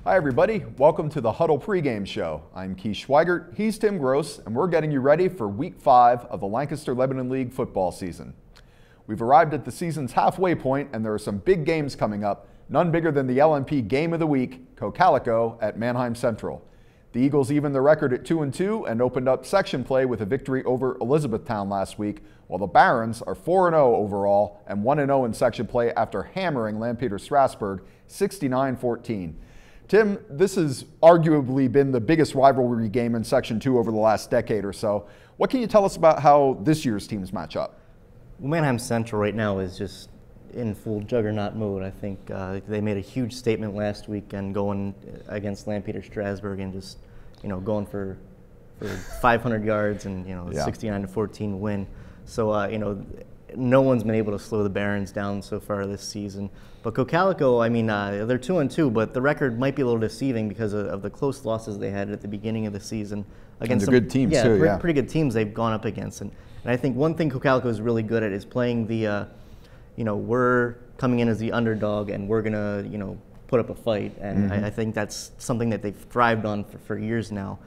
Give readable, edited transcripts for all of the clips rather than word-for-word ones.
Hi everybody, welcome to the Huddle pregame show. I'm Keith Schweigert, he's Tim Gross, and we're getting you ready for Week 5 of the Lancaster-Lebanon League football season. We've arrived at the season's halfway point and there are some big games coming up, none bigger than the LNP Game of the Week, Cocalico at Manheim Central. The Eagles evened the record at 2-2 and opened up section play with a victory over Elizabethtown last week, while the Barons are 4-0 overall and 1-0 in section play after hammering Lampeter Strasburg 69-14. Tim, this has arguably been the biggest rivalry game in Section 2 over the last decade or so. What can you tell us about how this year's teams match up? Well, Manheim Central right now is just in full juggernaut mode. I think they made a huge statement last week and going against Lampeter Strasburg and just, going for 500 yards and, 69-14 win. So, no one's been able to slow the Barons down so far this season. But Cocalico, they're 2-2, but the record might be a little deceiving because of the close losses they had at the beginning of the season against some good teams too. Pretty good teams they've gone up against. And I think one thing Cocalico is really good at is playing the, we're coming in as the underdog and we're gonna, put up a fight. And I think that's something that they've thrived on for years now.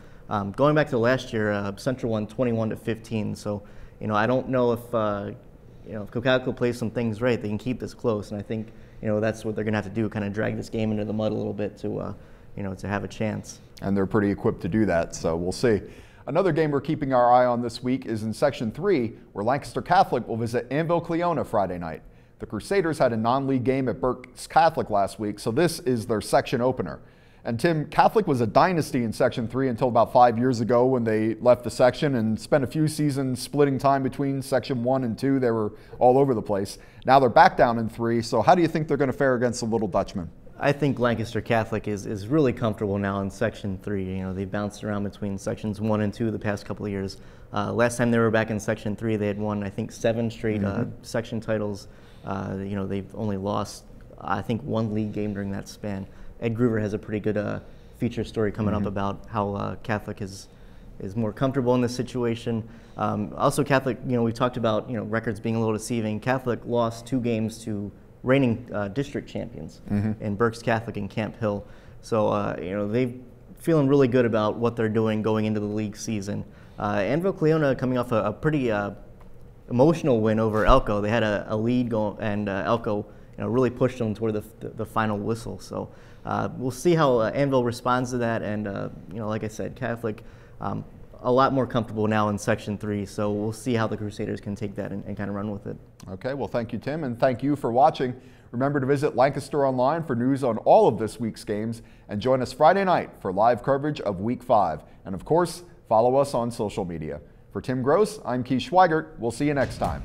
Going back to last year, Central won 21-15. So, I don't know if Cocalico plays some things right, they can keep this close, and I think that's what they're going to have to do, kind of drag this game into the mud a little bit to to have a chance. And they're pretty equipped to do that, so we'll see. Another game we're keeping our eye on this week is in Section 3, where Lancaster Catholic will visit Anvil-Cleona Friday night. The Crusaders had a non-league game at Berks Catholic last week, so this is their section opener. And Tim, Catholic was a dynasty in Section 3 until about 5 years ago when they left the section and spent a few seasons splitting time between Section 1 and 2. They were all over the place. Now they're back down in 3, so how do you think they're going to fare against the Little Dutchmen? I think Lancaster Catholic is really comfortable now in Section 3. They've bounced around between Sections 1 and 2 the past couple of years. Last time they were back in Section 3, they had won, I think, 7 straight section titles. They've only lost, I think, 1 league game during that span. Ed Groover has a pretty good feature story coming up about how Catholic is more comfortable in this situation. Also, Catholic, we talked about records being a little deceiving. Catholic lost 2 games to reigning district champions in Berks Catholic and Camp Hill. So they're feeling really good about what they're doing going into the league season. Anvil-Cleona coming off a pretty emotional win over Elko. They had a lead going, and Elko really pushed them toward the final whistle. So we'll see how Anvil responds to that. And, like I said, Catholic a lot more comfortable now in Section 3. So we'll see how the Crusaders can take that and kind of run with it. Okay, well, thank you, Tim, and thank you for watching. Remember to visit Lancaster Online for news on all of this week's games and join us Friday night for live coverage of Week 5. And, of course, follow us on social media. For Tim Gross, I'm Keith Schweigert. We'll see you next time.